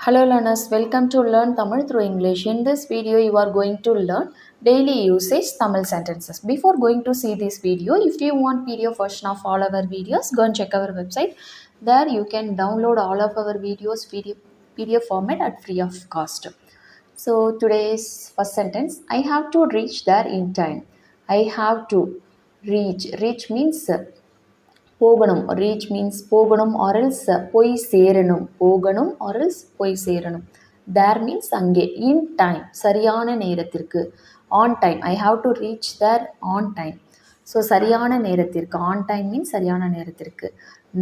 Hello learners, welcome to Learn Tamil through English. In this video, you are going to learn daily usage Tamil sentences. Before going to see this video, if you want PDF version of all our videos, go and check our website. There you can download all of our videos PDF format at free of cost. So today's first sentence, I have to reach there in time. I have to reach. Reach means போகணும். Reach means போகணும் ஆர்எல்ஸ் போய் சேரணும். போகணும் ஆர்எல்ஸ் போய் சேரணும். தேர் means அங்கே. இன் time சரியான நேரத்திற்கு. On time I have to reach there on time. So சரியான நேரத்திற்கு. ஆன் டைம் மீன்ஸ் சரியான நேரத்திற்கு.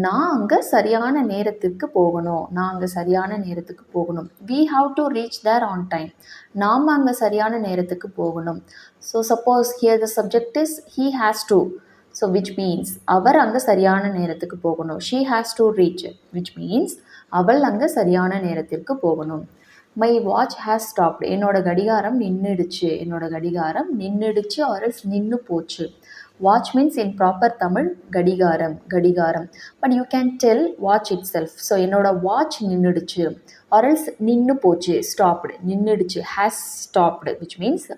நான் அங்கே சரியான நேரத்திற்கு போகணும். நான் அங்கே சரியான நேரத்துக்கு போகணும். We have to reach there on time. நாம் அங்கே சரியான நேரத்துக்கு போகணும். So suppose here the subject is he has to. So which means அவர் அங்கே சரியான நேரத்துக்கு போகணும். She has to reach which means அவள் அங்கே சரியான நேரத்திற்கு போகணும். My watch has stopped. என்னோட கடிகாரம் நின்றுடுச்சு. என்னோட கடிகாரம் நின்றுடுச்சு ஆர்எல்ஸ் நின்று போச்சு. Watch means in proper Tamil கடிகாரம். கடிகாரம் but you can tell watch it self. So என்னோட வாட்ச் நின்றுடுச்சு ஆர்எல்ஸ் நின்று போச்சு. ஸ்டாப்டு நின்றுடுச்சு. Has stopped which means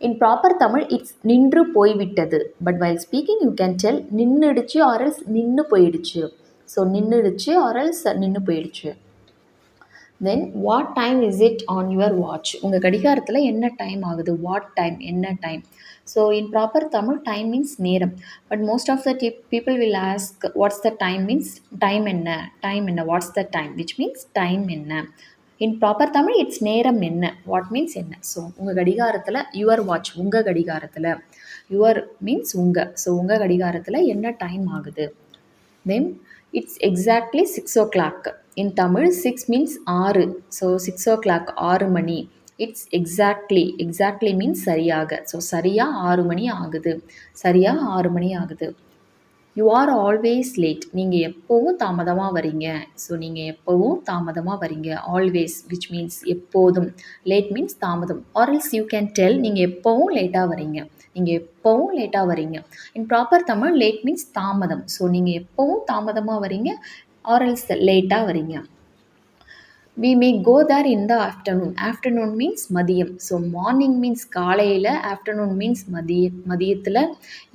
in proper Tamil it's நின்று போய்விட்டது. But while speaking you can tell நின்றுடுச்சு ஆர்எல்ஸ் நின்று போயிடுச்சு. ஸோ நின்றுடுச்சு ஆர்எல்ஸ் நின்று போயிடுச்சு. Then what time is it on your watch. உங்கள் கடிகாரத்தில் என்ன டைம் ஆகுது. வாட் டைம் என்ன time. So in proper Tamil time means நேரம். But most of the people will ask what's the time means time என்ன. டைம் என்ன. What's the time which means time என்ன. In proper Tamil it's நேரம் என்ன. What means என்ன. So உங்கள் கடிகாரத்தில் your watch உங்கள் கடிகாரத்தில். யுவர் மீன்ஸ் உங்கள். ஸோ உங்கள் கடிகாரத்தில் என்ன டைம் ஆகுது. Then it's exactly 6 o'clock. In Tamil 6 means 6. So 6 o'clock 6 மணி. It's exactly. எக்ஸாக்ட்லி மீன்ஸ் சரியாக. ஸோ சரியாக 6 மணி ஆகுது. சரியாக 6 மணி ஆகுது. You are always late. நீங்கள் எப்போவும் தாமதமாக வரீங்க. ஸோ நீங்கள் எப்போவும் தாமதமாக வரீங்க. ஆல்வேஸ் விச் மீன்ஸ் எப்போதும். லேட் மீன்ஸ் தாமதம். ஆர்எல்ஸ் யூ கேன் டெல் நீங்கள் எப்போவும் லேட்டாக வரீங்க. நீங்கள் எப்போவும் லேட்டாக வரீங்க. இன் ப்ராப்பர் தமிழ் லேட் மீன்ஸ் தாமதம். ஸோ நீங்கள் எப்போவும் தாமதமாக வரீங்க ஆர்எல்ஸ் லேட்டாக வரீங்க. we may go there in the afternoon. Afternoon means மதியம். ஸோ மார்னிங் மீன்ஸ் காலையில். ஆஃப்டர்நூன் மீன்ஸ் மதியத்தில்.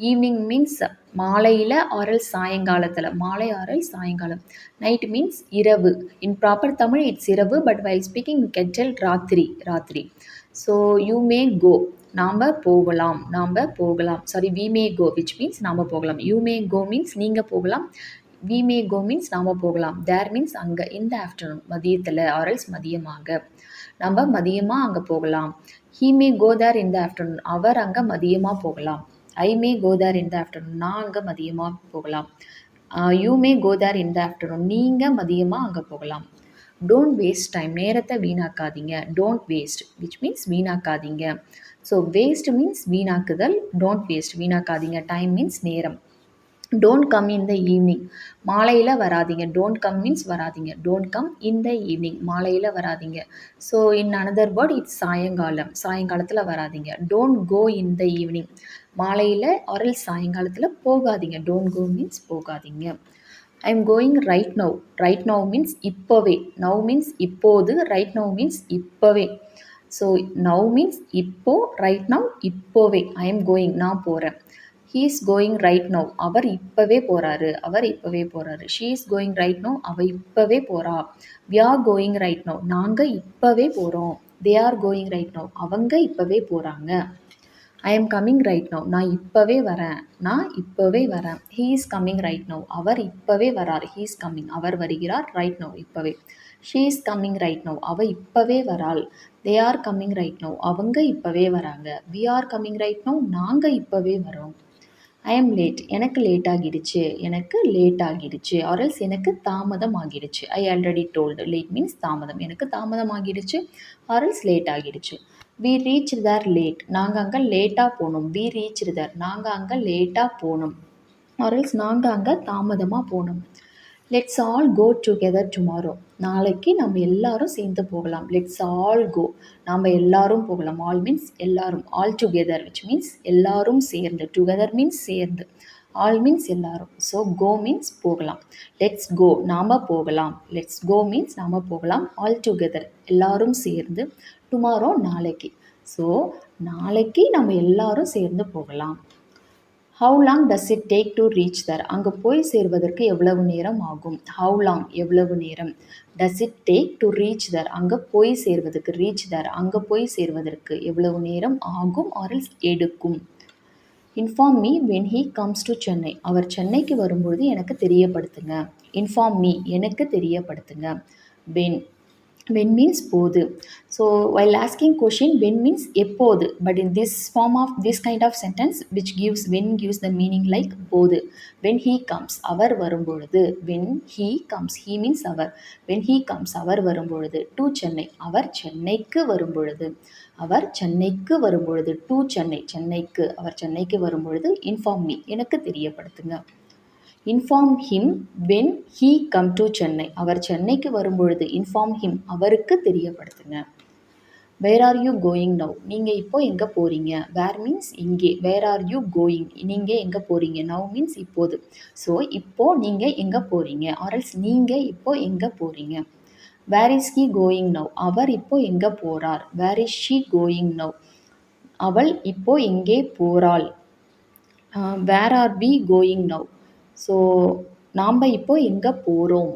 ஈவினிங் மீன்ஸ் மாலையில் ஆரல் சாயங்காலத்தில். மாலை ஆரல் சாயங்காலம். நைட் மீன்ஸ் இரவு. இன் ப்ராப்பர் தமிழ் இட்ஸ் இரவு. But while speaking you can tell ராத்திரி. ராத்திரி. So you may go. நாம் போகலாம். நாம் போகலாம். Sorry we may go which means நாம் போகலாம். யூ மே கோ மீன்ஸ் நீங்கள் போகலாம். வி மே கோ மீன்ஸ் நாம் போகலாம். தேர் மீன்ஸ் அங்கே. இந்த ஆஃப்டர்நூன் மதியத்தில் ஆர்எல்ஸ் மதியமாக. நம்ம மதியமாக அங்கே போகலாம். ஹீ மே கோ தேர் இந்த ஆஃப்டர்நூன். அவர் அங்கே மதியமாக போகலாம். ஐ மே கோ தேர் இந்த ஆஃப்டர்நூன். நான் அங்கே மதியமாக போகலாம். யூ மே கோ தேர் இந்த ஆஃப்டர்நூன். நீங்கள் மதியமாக அங்கே போகலாம். Don't waste time. நேரத்தை வீணாக்காதீங்க. டோன்ட் வேஸ்ட் விச் மீன்ஸ் வீணாக்காதீங்க. ஸோ வேஸ்ட் மீன்ஸ் வீணாக்குதல். டோன்ட் வேஸ்ட் வீணாக்காதீங்க. டைம் மீன்ஸ் நேரம். Don't come in the evening. மாலையில் வராதிங்க. டோன்ட் கம் மீன்ஸ் வராதிங்க. Don't come in the evening. மாலையில் வராதிங்க. So in another word it's சாயங்காலம். சாயங்காலத்தில் வராதிங்க. Don't go in the evening. மாலையில் ஆர்எல் சாயங்காலத்தில் போகாதீங்க. டோன்ட் கோ மீன்ஸ் போகாதீங்க. I am going right now. Right now means இப்போவே. நவ் மீன்ஸ் இப்போது. ரைட் நவ் மீன்ஸ் இப்போவே. ஸோ நவ் மீன்ஸ் இப்போ. ரைட் நவ் இப்போவே. ஐ எம் கோயிங் நான் போகிறேன். He is going right now. அவர் இப்போவே போகிறாரு. அவர் இப்போவே போகிறாரு. She is going right now. அவள் இப்போவே போகிறா. We are going right now. நாங்கள் இப்போவே போகிறோம். They are going right now. அவங்க இப்போவே போகிறாங்க. I am coming right now. நான் இப்போவே வரேன். நான் இப்போவே வரேன். He is coming right now. அவர் இப்போவே வரார். He is coming. அவர் வருகிறார். ரைட் நவ் இப்போவே. She is coming right now. அவள் இப்போவே வராள். They are coming right now. அவங்க இப்போவே வராங்க. We are coming right now. நாங்கள் இப்போவே வரோம். I am late. எனக்கு லேட் ஆகிடுச்சு. எனக்கு லேட் ஆகிடுச்சு. ஆர்எல்ஸ் எனக்கு தாமதம் ஆகிடுச்சு. I already told. Late means தாமதம். எனக்கு தாமதம் ஆகிடுச்சு ஆர்எல்ஸ் லேட் ஆகிடுச்சு. We reach there late. நாங்கள் அங்கே லேட்டாக போனோம். We reach there. நாங்கள் அங்கே லேட்டாக போனோம் ஆர்எல்ஸ் நாங்கள் அங்கே தாமதமாக போனோம். Let's all go together tomorrow. நாளைக்கு நம்ம எல்லாரும் சேர்ந்து போகலாம். Let's all go. நாம் எல்லாரும் போகலாம். ஆல் மீன்ஸ் எல்லாரும். ஆல் டுகெதர் விச் மீன்ஸ் எல்லாரும் சேர்ந்து. டுகெதர் மீன்ஸ் சேர்ந்து. ஆல் மீன்ஸ் எல்லாரும். ஸோ கோ மீன்ஸ் போகலாம். லெட்ஸ் கோ நாம் போகலாம். லெட்ஸ் கோ மீன்ஸ் நாம் போகலாம். ஆல் டுகெதர் எல்லாரும் சேர்ந்து. டுமாரோ நாளைக்கு. ஸோ நாளைக்கு நம்ம எல்லாரும் சேர்ந்து போகலாம். How long does it take to reach there? அங்கே போய் சேர்வதற்கு எவ்வளவு நேரம் ஆகும்? ஹவு லாங் எவ்வளவு நேரம்? Does it take to reach there அங்கே போய் சேர்வதற்கு. ரீச் தர் அங்கே போய் சேர்வதற்கு எவ்வளவு நேரம் ஆகும் ஆர்எல்ஸ் எடுக்கும். Inform me when he comes to Chennai. அவர் சென்னைக்கு வரும்பொழுது எனக்கு தெரியப்படுத்துங்க. இன்ஃபார்ம் மீ எனக்கு தெரியப்படுத்துங்க. வென் when means போது. So while asking question when means எப்போது, but in this form of this kind of sentence which gives when gives the meaning like போது. when he comes அவர் வரும்பொழுது. when he comes he means our. when he comes அவர் வரும்பொழுது. to Chennai அவர் சென்னைக்கு வரும்பொழுது. அவர் சென்னைக்கு வரும்பொழுது. to Chennai சென்னைக்கு அவர் சென்னைக்கு வரும்பொழுது. inform me எனக்கு தெரியப்படுத்துங்க. Inform him when he come to Chennai அவர் சென்னைக்கு வரும்பொழுது. இன்ஃபார்ம் ஹிம் அவருக்கு தெரியப்படுத்துங்க. Where are you going now நீங்கள் இப்போ எங்கே போகிறீங்க? வேர் மீன்ஸ் இங்கே. வேர் ஆர் யூ கோயிங் நீங்கள் எங்கே போகிறீங்க? நவ் மீன்ஸ் இப்போது. ஸோ இப்போது நீங்கள் எங்கே போகிறீங்க? ஆர்எல்ஸ் நீங்கள் இப்போ எங்கே போகிறீங்க? Where is he going now அவர் இப்போ எங்கே போகிறார்? Where is she going now அவள் இப்போ எங்கே போகிறாள்? Where are we going now so நாம் இப்போ எங்கே போகிறோம்?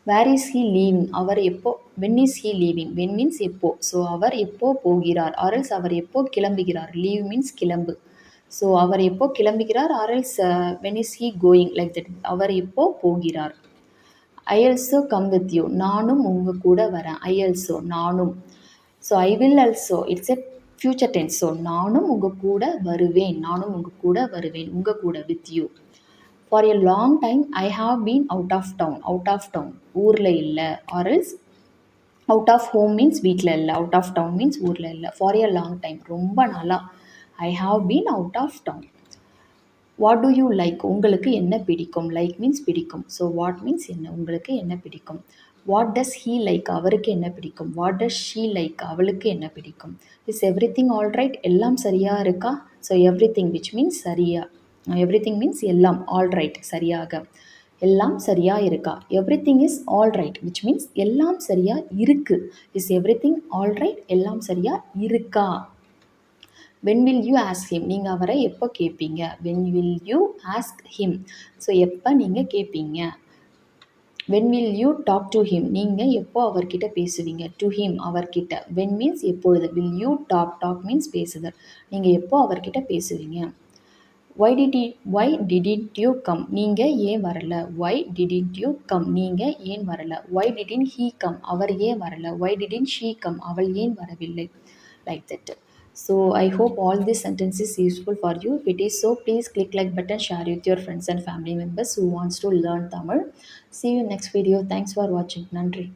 வேர் இஸ் ஹீ லீவிங் அவர் எப்போ? When is he leaving when means எப்போ. ஸோ அவர் எப்போ போகிறார்? ஆர்எல்ஸ் அவர் எப்போ கிளம்புகிறார்? லீவ் மீன்ஸ் கிளம்பு. ஸோ அவர் எப்போ கிளம்புகிறார்? Or else when is he going like that அவர் எப்போ போகிறார்? ஐ ஆல்சோ கம் வித் யூ நானும் உங்கள் கூட வரேன். ஐ ஆல்சோ நானும். So I will also it's a future tense. So நானும் உங்கள் கூட வருவேன். நானும் உங்கள் கூட வருவேன். உங்கள் கூட with you. For a long time I have been out of town. Out of town ஊரில் இல்லை. Or else out of home means வீட்டில் இல்லை. அவுட் ஆஃப் டவுன் மீன்ஸ் ஊரில் இல்லை. ஃபார் எ லாங் டைம் ரொம்ப நாளாக. I have been out of town. What do you like உங்களுக்கு என்ன பிடிக்கும்? லைக் மீன்ஸ் பிடிக்கும். ஸோ வாட் மீன்ஸ் என்ன உங்களுக்கு என்ன பிடிக்கும். வாட் டஸ் ஹீ லைக் அவருக்கு என்ன பிடிக்கும்? வாட் டஸ் ஷீ லைக் அவளுக்கு என்ன பிடிக்கும்? Is everything all right எல்லாம் சரியாக இருக்கா? So everything which means சரியா. எவ்ரி திங் மீன்ஸ் எல்லாம். ஆல் ரைட் சரியாக. எல்லாம் சரியாக இருக்கா? Everything is all right which means எல்லாம் சரியாக இருக்குது. Is everything all right எல்லாம் சரியாக இருக்கா? When will you ask him நீங்கள் அவரை எப்போ கேட்பீங்க? When will you ask him so எப்போ நீங்கள் கேட்பீங்க. When will you talk to him நீங்கள் எப்போ அவர்கிட்ட பேசுவீங்க? டு ஹிம் அவர்கிட்ட. வென் மீன்ஸ் எப்பொழுது. Will you talk talk means பேசுதல். நீங்கள் எப்போ அவர்கிட்ட பேசுவீங்க? வை டிடின்ட் யூ கம் நீங்கள் ஏன் வரல? வை டிடின்ட் யூ கம் நீங்கள் ஏன் வரல? வை டிடின்ட் ஹீ கம் அவர் ஏன் வரல? வை டிடின்ட் ஷீ கம் அவள் ஏன் வரவில்லை? Like that. So I hope all this sentence is useful for you. If it is so, please click like button, share with your friends and family members who wants to learn Tamil. See you next video. Thanks for watching. Nandri.